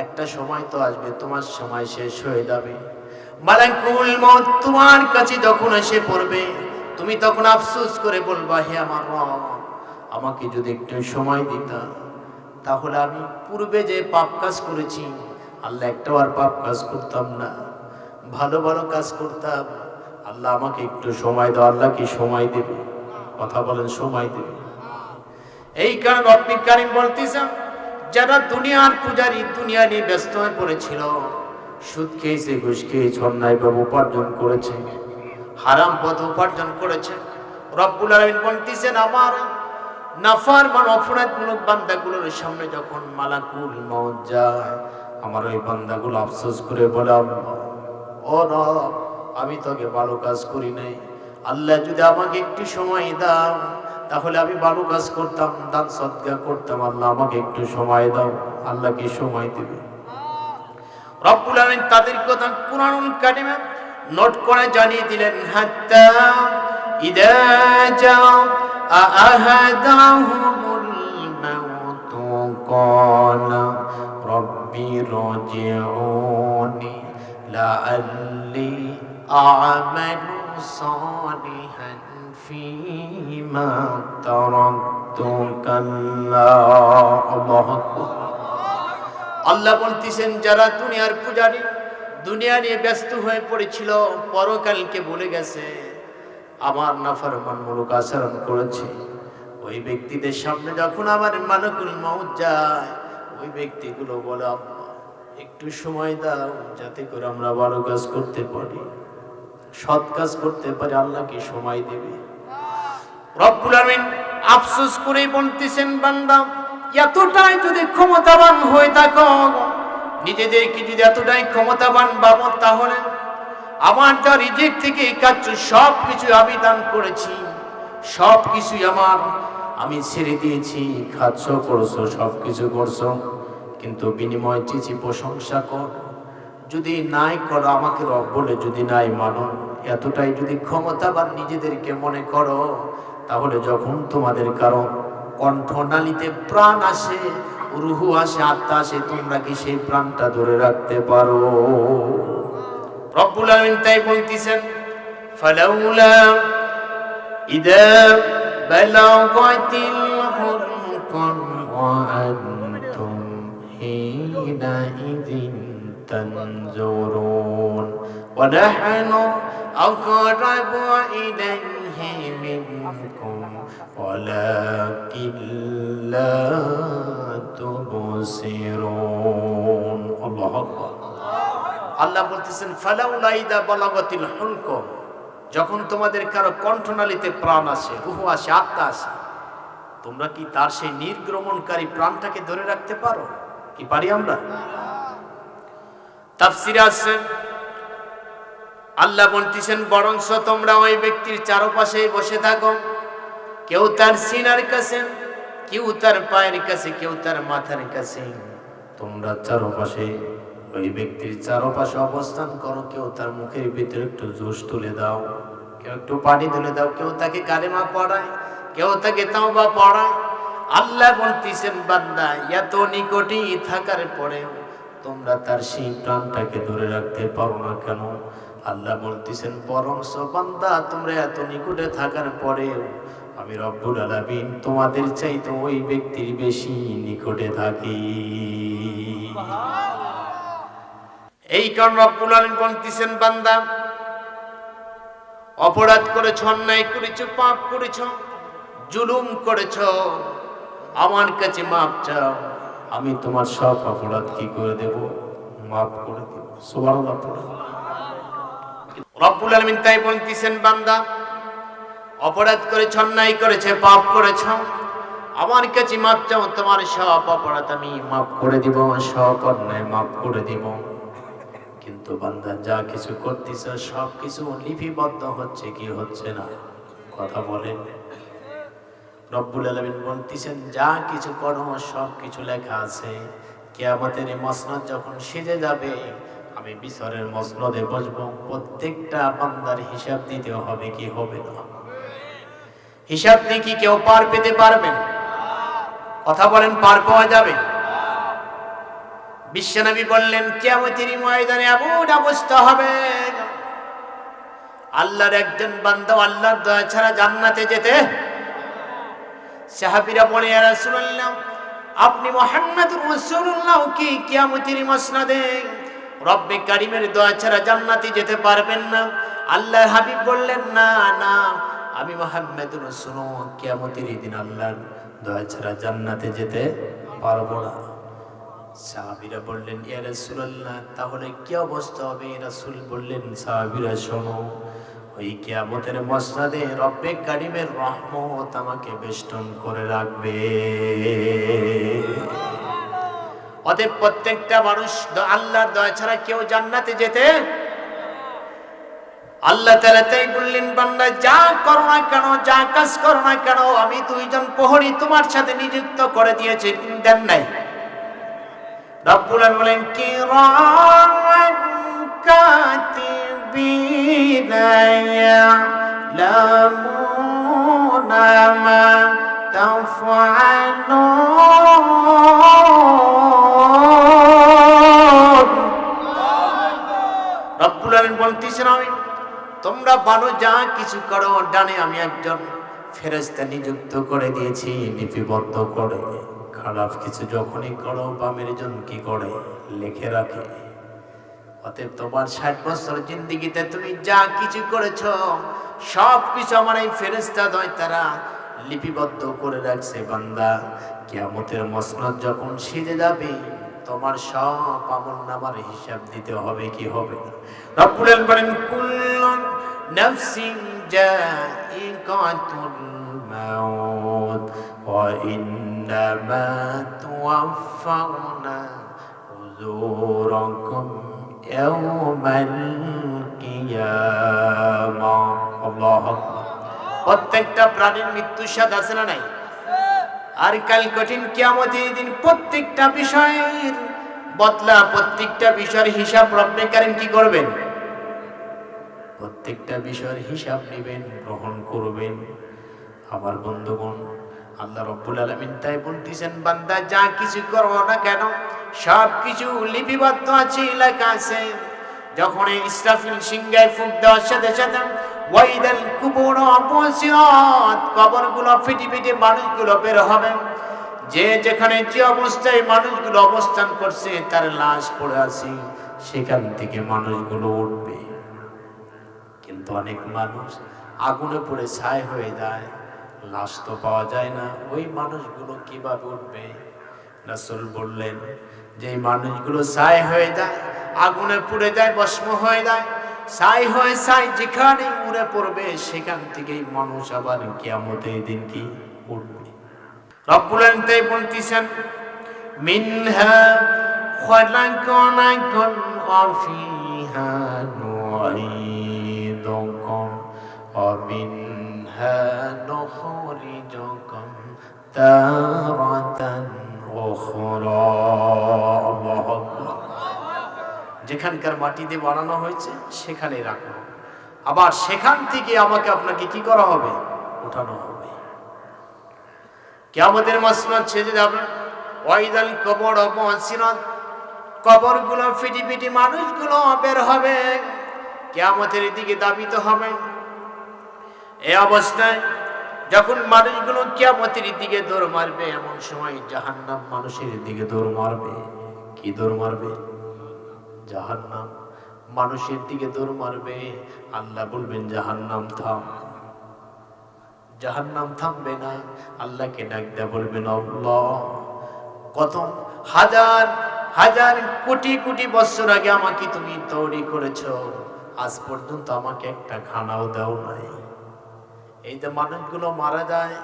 একটা সময় তো আসবে, তোমার সময় শেষ হয়ে যাবে। মালাকুল মউত তোমার কাছে যখন এসে পড়বে, তুমি তখন আফসোস করে বলবা, হে আমার রব, আমাকে যদি একটু সময় দিতা, তাহলে আমি পূর্বে যে পাপ কাজ করেছি, আল্লাহ একটাও আর পাপ কাজ করতাম না, ভালো ভালো কাজ করতাম। আল্লাহ আমাকে একটু সময় দাও। আল্লাহ কি সময় দেবে? কথা বলেন, সময় দেবে। এই কারণে রব্বুল কারীম বলতেছেন, যারা দুনিয়ার পূজারী, দুনিয়া নিয়ে ব্যস্ত হয়ে পড়েছিল, সুদ খেয়েছে, ঘুষ খেয়েছে, অন্যায়ভাবে উপার্জন করেছে, হারাম পথে উপার্জন করেছে, রব্বুল আলামিন বলতেছেন আমার নাফরমান অপরাধমূলক বান্দাগুলোর সামনে যখন মালাকুল মউত যায়, আমার ওই বান্দাগুলো আফসোস করে বলে, ও রব, আমি তোকে ভালো কাজ করি নাই, আল্লাহ যদি আমাকে একটু সময় দাও তাহলে আমি ভালো কাজ করতাম, দান সদকা করতাম, আল্লাহ আমাকে একটু সময় দাও। আল্লাহ কি সময় দিবে? রব্বুল আলামিন তাদের কথা কুরআনুল কারীমে নোট করে জানিয়ে দিলেন, হাত্তা ইদা জাআ আহাদাহুমুল মাউত ক্বালা রব্বি রজিউনি লাআল্লি আ'মালু সালিহান ফীমা তারাকতু কাল্লা। আল্লাহু আকবার। আল্লাহ বলতেছেন, যারা দুনিয়ার পূজারী, দুনিয়া নিয়ে ব্যস্ত হয়ে পড়েছিল, পরকালকে ভুলে গেছে, আমার নাফরমানমূলক আচরণ করেছে, ওই ব্যক্তিদের সামনে যখন আমার মালাকুল মউত যায়, ওই ব্যক্তিগুলো বলে, আল্লাহ একটু সময় দাও যাতে করে আমরা ভালো কাজ করতে পারি, সৎ কাজ করতে পারি। আল্লাহ কি সময় দেবে? রব্বুল আলামিন আফসোস করে বলতেছেন, বান্দা এতটাই যদি ক্ষমতাবান হয়ে থাকো, নিজেদেরকে যদি এতটাই ক্ষমতাবান ভাবো, তাহলে আমার যা রিজিক থেকে কাজ সব কিছু আমি দান করেছি, সব কিছুই আমি ছেড়ে দিয়েছি, খাচ্ছ করছো, সব কিছু করছো, কিন্তু বিনিময় চেয়েছি প্রশংসা কর। যদি নাই করো, আমাকে রব বলে যদি নাই মানো, এতটাই যদি ক্ষমতাবান নিজেদেরকে মনে করো, তাহলে যখন তোমাদের কারো কণ্ঠনালীতে প্রাণ আসে, রুহু আসে, আত্মা আসে, তোমরা কি সেই প্রাণটা ধরে রাখতে পারো? রব্বুল আলামিন তাই বলতেছেন, ফালাউলা ইদা বালাগাতিল হুলকুম ওয়া আনতুম হিনা ইযিন তানজুরুন ওয়া নাহনু আকরাবু ইলাইহি মিনকুম ওয়ালাকিন লা তুবসিরুন। আল্লাহু আকবার। আল্লাহ বলতেছেন, ফালাউলা ইদা বালাগাতিল হুলকুম, যখন তোমাদের কারো কণ্ঠনালীতে প্রাণ আসে, রূহ আসে, আত্মা আসে, তোমরা কি তার সেই নির্গমনকারী প্রাণটাকে ধরে রাখতে পারো? কি পারি আমরা? তাফসীরে আছে, আল্লাহ বলতেছেন, বরঞ্চ তোমরা ওই ব্যক্তির চারপাশে বসে থাকো, কেউ তার সিনার কাছে, কেউ তার পায়ের কাছে, কেউ তার মাথার কাছে, তোমরা চারপাশে ওই ব্যক্তির চারপাশে অবস্থান করো, কেউ তার মুখের ভিতরে একটু জুস তুলে দাও, কেউ একটু পানি তুলে দাও, কেউ তাকে কালেমা পড়ায়, কেউ তাকে তাওবা পড়ায়। আল্লাহ বলতেছেন, বান্দা এত নিকটেই থাকার পরেও তোমরা তার সেই প্রাণটাকে ধরে রাখতে পারো না কেন? আল্লাহ বলতেছেন, বরঞ্চ বান্দা তোমরা এত নিকটে থাকার পরেও আমি রব্বুল আলামিন তোমাদের চাইতে ওই ব্যক্তির বেশি নিকটে থাকি। এই কারণ রব্বুল আলামিন বলতেছেন, বান্দা অপরাধ করেছ, অন্যায় করেছ, পাপ করেছ, জুলুম করেছ, আমার কাছে মাপ চাও, আমি তোমার সব অপরাধ কি করে দেব? মাফ করে দেব। সুবহানাল্লাহ। রব্বুল আলামিন তাই বলতেছেন, বান্দা অপরাধ করেছ, অন্যায় করেছে, পাপ করেছ, আমার কাছে মাপ চাও, তোমার সব অপরাধ আমি মাফ করে দিব, সব অন্যায় মাফ করে দিব। কিন্তু বান্দা যা কিছু করতেছ সব কিছু লিপিবদ্ধ হচ্ছে কি হচ্ছে না? কথা বলেন। রব্বুল আলামিন বলতেছেন, যা কিছু করো সব কিছু লেখা আছে। কিয়ামতের মসনদ যখন সেজে যাবে, আমি বিচারের মসনদে বসবো, প্রত্যেকটা বান্দার হিসাব দিতে হবে কি হবে না? হিসাব দিয়ে কি কেউ পার পেতে পারবেন? কথা বলেন, পার পাওয়া যাবে? বিশ্বনবী বললেন, কিয়ামতের ময়দানে এমন অবস্থা হবে, আল্লাহর একজন বান্দা আল্লাহর দয়া ছাড়া জান্নাতে যেতে। সাহাবীরা বলে, ইয়া রাসূলুল্লাহ, আপনি মুহাম্মদুর রাসূলুল্লাহ কি কিয়ামতের মসনদে রব্বে কারীমের দয়া ছাড়া জান্নাতে যেতে পারবেন না? আল্লাহর হাবিব বললেন, না না, আমি মুহাম্মদুর রাসূলুল্লাহ কিয়ামতের দিন আল্লাহর দয়া ছাড়া জান্নাতে যেতে পারবো না। সাহাবীরা বললেন, ইয়া রাসূলুল্লাহ, তাহলে কি অবস্থা হবে? রাসূল বললেন, সাহাবীরা শোনো, ওই কিয়ামতের মসনদে রব্বে কারীমের রহমত আমাকে বেষ্টন করে রাখবে। অতএব প্রত্যেকটা মানুষ আল্লাহর দয়া ছাড়া কেউ জান্নাতে যেতে, আল্লাহ তাআলা তাই বললেন, বান্দা যা করো না কেন, যা কাজ করো না কেন, আমি দুইজন প্রহরী তোমার সাথে নিযুক্ত করে দিয়েছি, দেন নাই? রব্বুল আলামিন বলেন, কিরামান কাতিবিনা ইয়ালামুনা মা তাফআলুন। রব্বুল আলামিন বলতেছেন, আমি তোমরা ভালো যা কিছু করো, ডানে আমি একজন ফেরেশতা নিযুক্ত করে দিয়েছি লিপিবদ্ধ করে। খারাপ কিছু যখনই করো, বামের জন কি করে, লিখে রাখে। অতএব তোমার 60 বছর জিন্দেগিতে তুমি যা কিছু করেছো সব কিছু আমার এই ফেরেশতা দয়তারা লিপিবদ্ধ করে রাখছে। বান্দা কিয়ামতের মসনদ যখন সেজে যাবে, তোমার সব আমলনামার হিসাব দিতে হবে, কি হবে? রব্বুল আলামিন বলেন, কুল্লু নাফসিন যায়িকাতুল মাউত ওয়া ইন্নামা তুওয়াফাউনা উজুরাকুম ইয়াওমাল কিয়ামাহ। আল্লাহু আকবার। প্রত্যেকটা প্রাণীর মৃত্যুর স্বাদ আছে না নাই? আর কাল কঠিন কিয়ামতের দিন প্রত্যেকটা বিষয়ের বদলা, প্রত্যেকটা বিষয়ের হিসাব রব্বে কারীম কি করবেন? প্রত্যেকটা বিষয়ের হিসাব নেবেন, গ্রহণ করবেন। আমার বন্ধুগণ, আল্লাহ রাব্বুল আলামিন তাই বলতেছেন, বান্দা যা কিছু করো না কেন সব কিছু লিপিবদ্ধ আছে, লেখা আছে। যখন ইসরাফিল সিংহায় ফুঁক দেওয়ার সাথে সাথে ওয়াইদাল কুবুর বুসিরাত, কবরগুলো ফেটে ফেটে মানুষগুলো বের হবে। যে যেখানে যে অবস্থায় মানুষগুলো অবস্থান করছে, তার লাশ পড়ে আছে, সেখান থেকে মানুষগুলো উঠবে। কিন্তু অনেক মানুষ আগুনে পড়ে ছাই হয়ে যায়, লাশ তো পাওয়া যায় না। ওই মানুষগুলো কিভাবে উঠবে? রাসূল বললেন, যে মানুষগুলো ছাই হয়ে যায়, আগুনে পুড়ে যায়, ভস্ম হয়ে যায়, ছাই হয়ে ছাই যেখানে উড়ে পড়বে, সেখান থেকেই মানুষ আবার কিয়ামতের দিন কি উঠবে। রব্বুল আলামিন তাই বলতেছেন, মিনহা খালাকনাকুম ওয়া ফিহা নুঈদুকুম ওয়া মিনহা নুখরিজুকুম তারাতান উখরা। আল্লাহু আকবার। যেখানকার মাটি দিয়ে বানানো হয়েছে সেখানে রাখো, আবার সেখান থেকে আমাকে আপনাকে কি করা হবে? উঠানো হবে। কিয়ামতের মসনদ ছেড়ে যাবে। ওয়াইদাল কবর বুসিরাত, কবরগুলো ফেটে ফেটে মানুষগুলো বের হবে, কিয়ামতের দিকে ধাবিত হবে। এই অবস্থায় যখন মানুষগুলো কিয়ামতের দিকে দৌড় মারবে, এমন সময় জাহান্নাম মানুষের দিকে দৌড় মারবে। কি দৌড় মারবে? জাহান্নাম মানুষের দিকে দৌড় মারবে। আল্লাহ বলবেন, জাহান্নাম থাম। জাহান্নাম থামবে না। আল্লাহকে ডাক দেয়া বলবেন, আল্লাহ, কত হাজার হাজার কোটি কোটি বছর আগে আমাকে তুমি তৈরি করেছো, আজ পর্যন্ত আমাকে একটা খানাও দাও নাই। এই যে মানুষগুলো মারা যায়,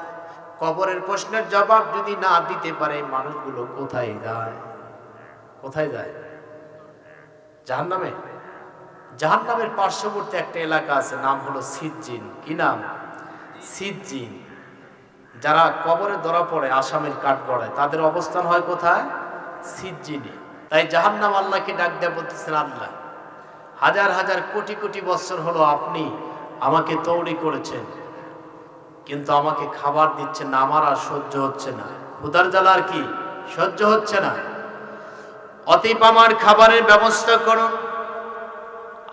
কবরের প্রশ্নের জবাব যদি না দিতে পারে, মানুষগুলো কোথায় যায়? কোথায় যায়? জাহান্নামে। জাহান্নামের পার্শ্ববর্তী একটা এলাকা আছে, নাম হলো সিজ্জিন। কি নাম? সিজ্জিন। যারা কবরে ধরা পড়ে আসামের কাঠগড়ায়, তাদের অবস্থান হয় কোথায়? সিজ্জিনে। তাই জাহান্নাম আল্লাহকে ডাক দেয়া বলতেছেন, আল্লাহ, হাজার হাজার কোটি কোটি বছর হলো আপনি আমাকে তৈরি করেছেন, কিন্তু আমাকে খাবার দিচ্ছেন না, আমার আর সহ্য হচ্ছে না, ক্ষুধার জ্বালা আর কি সহ্য হচ্ছে না, অতএব আমার খাবারের ব্যবস্থা করুন।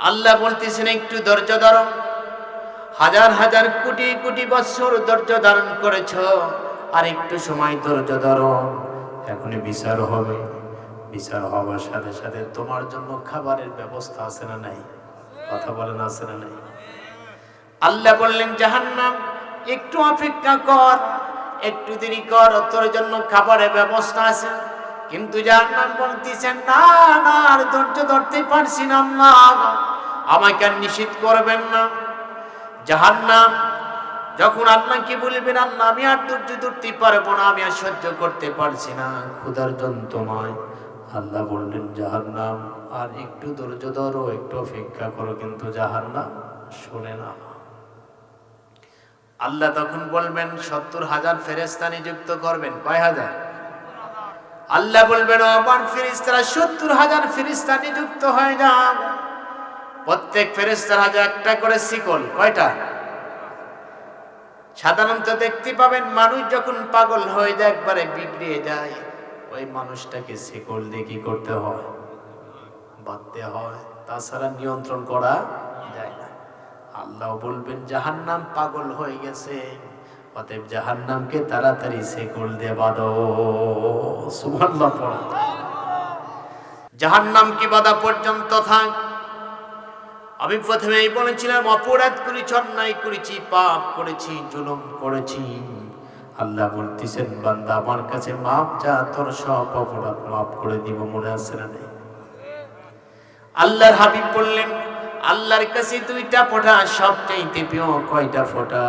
আল্লাহ বলতেছেন, একটু ধৈর্য ধরো। হাজার হাজার কোটি কোটি বছর ধৈর্য ধারণ করেছ, আর একটু সময় ধৈর্য ধরো, এখনই বিচার হবে। বিচার হওয়ার সাথে সাথে তোমার জন্য খাবারের ব্যবস্থা আছে না নাই? কথা বলেন, আছে না নাই? আল্লাহ বললেন, জাহান্নাম একটু অপেক্ষা কর, একটু দেরি কর, তোর জন্য খাবারের ব্যবস্থা আছে। কিন্তু জাহান্নাম বলতেছেন, না না, আর ধৈর্য ধরতে পারছি না আল্লাহ, আমাকে আর নিষেধ করবেন না। জাহান্নাম যখন আল্লাহকে বলবেন, আল্লাহ আমি আর ধৈর্য ধরতে পারবো না, আমি আর সহ্য করতে পারছি না, ক্ষুধার যন্ত্রণায়, আল্লাহ বললেন জাহান্নাম আর একটু ধৈর্য ধরো, একটু অপেক্ষা করো। কিন্তু জাহান্নাম শোনে না। আল্লাহ তখন বলবেন 70,000 ফেরেশতা নিযুক্ত করবেন। কয় হাজার? আল্লাহ বলবেন, আমার ফেরেশতারা 70,000 ফেরেশতা নিযুক্ত হয়ে যান। প্রত্যেক ফেরেশতার হাতে একটা করে শিকল। কয়টা? সাধারণত দেখতে পাবেন মানুষ যখন পাগল হয়ে যায়, একবারে বিগড়ে যায়, ওই মানুষটাকে শিকল দিয়ে কি করতে হয়? বাঁধতে হয়, তাছাড়া নিয়ন্ত্রণ করা যায় না। আল্লাহ বলবেন জাহান্নাম পাগল হয়ে গেছে, অতএব জাহান্নামকে তাড়াতাড়ি শিকল দিয়ে বাঁধো। সুবহানাল্লাহ পড়া। জাহান্নাম কি বাঁধা পর্যন্ত থাক। আমি প্রথমেই বলেছিলাম, অপরাধ করেছি, অন্যায় করেছি, পাপ করেছি, জুলুম করেছি। আল্লাহ বলতেছেন, বান্দা আমার কাছে মাপ চা, তোর সব অপরাধ মাফ করে দিব। মনে আছে না? আল্লাহর হাবিব বললেন, আল্লাহর কাছে দুইটা ফোঁটা সবচাইতে প্রিয়। কয়টা ফোঁটা?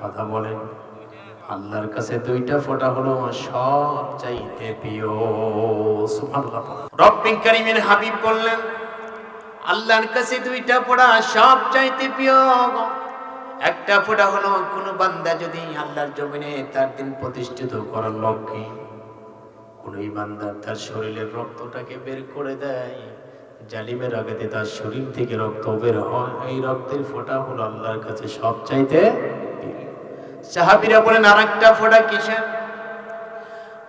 কথা বলেন। আল্লাহর কাছে দুইটা ফোঁটা হলো সবচাইতে প্রিয়। সুবহানাল্লাহ। রব্বিল কারীমের হাবিব বললেন, আল্লাহর কাছে দুইটা ফোঁটা সবচাইতে প্রিয়। একটা ফোঁটা হলো, কোন বান্দা যদি আল্লাহর জমিনে তার দিন প্রতিষ্ঠিত করার লক্ষ্যে কোন বান্দা তার শরীরের রক্তটাকে বের করে দেয়, জালিমের আঘাতে তার শরীর থেকে রক্ত বের হয়, এই রক্তের ফোঁটা হলো আল্লাহর কাছে সবচাইতে প্রিয়। সাহাবীরা বলেন, আরেকটা ফোঁটা কিসের?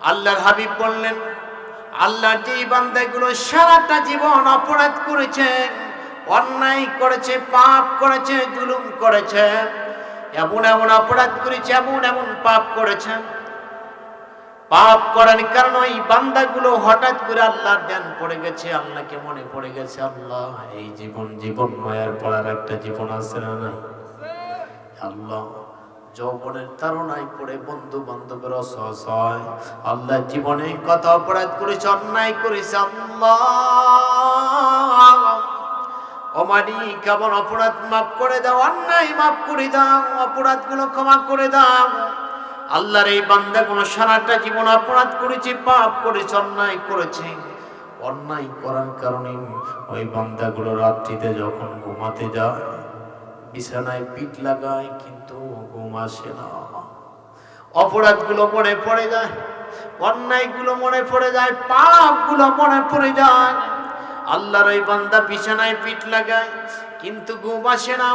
আল্লাহর হাবিব বললেন, আল্লাহর যে বান্দাগুলো সারাটা জীবন অপরাধ করেছে, অন্যায় করেছে, পাপ করেছে, জুলুম করেছে, এমন এমন অপরাধ করেছে, এমন এমন পাপ করেছে, পাপ করার কারণে ওই বান্দাগুলো হঠাৎ করে আল্লাহর ধ্যান পড়ে গেছে, আল্লাহকে মনে পড়ে গেছে। আল্লাহ, এই জীবন মায়ার পড়ার একটা জীবন আছে না নাই? আল্লাহ, যৌবনের তাড়নায় পড়ে বন্ধু বান্ধবের অসহায়, আল্লাহ জীবনে কত অপরাধ করেছে, অন্যায় করেছে। আল্লাহ, ও মালিক, আমার অপরাধ মাফ করে দাও, অন্যায় মাফ করে দাও, অপরাধগুলো ক্ষমা করে দাও। আল্লাহর এই বান্দাগুলো সারাটা জীবন অপরাধ করেছে, পাপ করেছে, অন্যায় করেছে। অন্যায় করার কারণে ওই বান্দাগুলো রাত্রিতে যখন ঘুমাতে যায়, বিছানায় পিঠ লাগায়, কিন্তু ঘুম আসে না। অপরাধগুলো মনে পড়ে যায়, অন্যায়গুলো মনে পড়ে যায়, পাপগুলো মনে পড়ে যায়। আল্লাহর ওই বান্দা বিছানায় পিঠ লাগায়, কিন্তু ঘুম আসে না।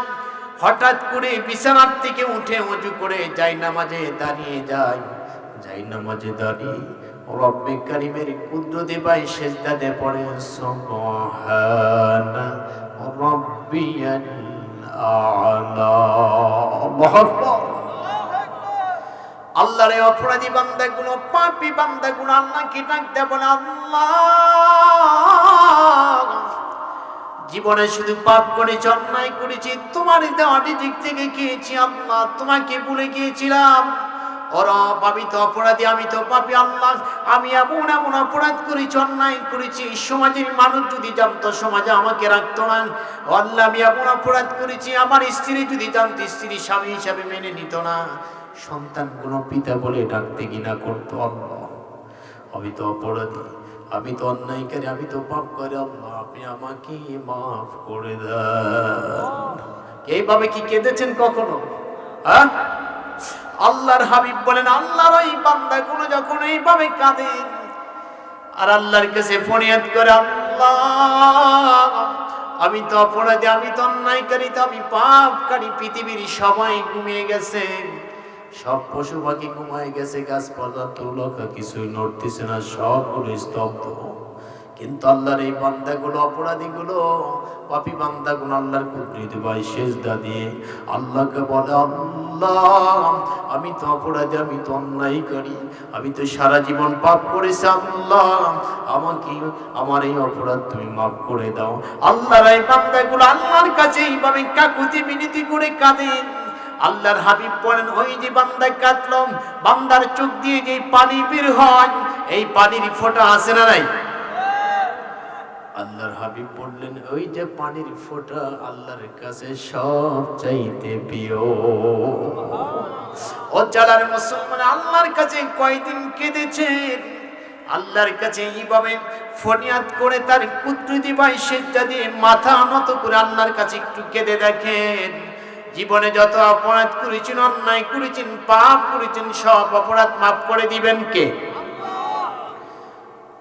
হঠাৎ করে বিছানার থেকে উঠে ওযু করে জায়নামাজে দাঁড়িয়ে যায়। জায়নামাজে দাঁড়িয়ে রব্বে কারীমের কুদরতি পায় সিজদাতে পড়ে, সুবহানা রাব্বিয়াল আ'লা। আল্লাহু আকবার। আল্লাহর এই অপরাধী বান্দাগুলো, পাপী বান্দাগুলো আল্লাহকে ডাকতে বলে, আল্লাহ, জীবনে শুধু পাপ করেছি, অন্যায় করেছি, তোমার দেওয়া দিক থেকে খেয়েছি। আল্লাহ, তোমাকে ভুলে গিয়েছিলাম। রব, আমি তো অপরাধী, আমি তো পাপী। আল্লাহ, আমি এমন এমন অপরাধ করেছি, অন্যায় করেছি, সমাজের মানুষ যদি জানতো সমাজে আমাকে রাখতো না। আল্লাহ, আমি এমন অপরাধ করেছি, আমার স্ত্রী যদি জানতো, স্ত্রী স্বামী হিসাবে মেনে নিত না, সন্তানগুলো পিতা বলে ডাকতে ঘৃণা করতো। আল্লাহ, আমি তো অপরাধী, আমি তো অন্যায়কারী, আমি তো পাপ করি। আল্লাহ, আপনি আমাকে মাফ করে দেন। এইভাবে কি কেঁদেছেন কখনো? হ্যাঁ? আল্লাহর হাবিব বলেন, আল্লাহর ওই বান্দাগুলো যখন এইভাবে কাঁদে আর আল্লাহর কাছে ফরিয়াদ করে, আল্লাহ, আমি তো অপরাধী, আমি তো অন্যায়কারী, তো আমি পাপকারী, পৃথিবীর সবাই ঘুমিয়ে গেছে, সব পশু পাখি ঘুমায় গেছে, গাছপালা তুলকা কিছুই নড়তেছে না, সবগুলো স্তব্ধ। কিন্তু আল্লাহর এই বান্দাগুলো, অপরাধীগুলো, পাপী বান্দাগুলো আল্লাহর কুদরতি পায় সিজদা দিয়ে আল্লাহকে বলে, আল্লাহ, আমি তো অপরাধী, আমি তো অন্যায়কারী, আমি তো সারা জীবন পাপ করেছি। আল্লাহ, আমাকে, আমার এই অপরাধ তুমি মাফ করে দাও। আল্লাহর এই বান্দাগুলো আল্লাহর কাছে এইভাবে কাকুতি মিনতি করে কাঁদে। আল্লাহর হাবিব বলেন, ওই যে বান্দা কাঁদলো, বান্দার চোখ দিয়ে যে পানি বের হয়, এই পানির ফোঁটা আছে না নাই? আল্লাহর হাবিব বললেন, ওই যে পানির ফোঁটা আল্লাহর কাছে সবচাইতে প্রিয়। ও জালার মুসলমান, আল্লাহর কাছে কয়দিন কেঁদেছেন? আল্লাহর কাছে এইভাবে ফরিয়াদ করে তার কুদরতি ভাই সেজদা দিয়ে মাথা নত করে আল্লাহর কাছে একটু কেঁদে দেখেন। জীবনে যত অপরাধ করেছেন, অন্যায় করেছেন, পাপ করেছেন, সব অপরাধ মাফ করে দিবেন কে?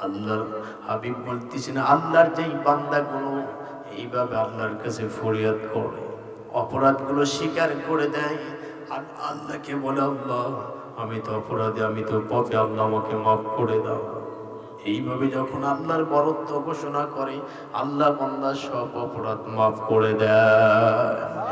আল্লাহর হাবিব বলতেছেন, আল্লাহর যেই বান্দাগুলো এইভাবে আল্লাহর কাছে ফরিয়াদ করে, অপরাধগুলো স্বীকার করে দেয় আর আল্লাহকে বলে, আল্লাহ আমি তো অপরাধী, আমি তো পাপী, আল্লাহ আমাকে মাফ করে দাও। এইভাবে যখন আল্লাহর বরত্ব ঘোষণা করে, আল্লাহ বান্দার সব অপরাধ মাফ করে দেয়।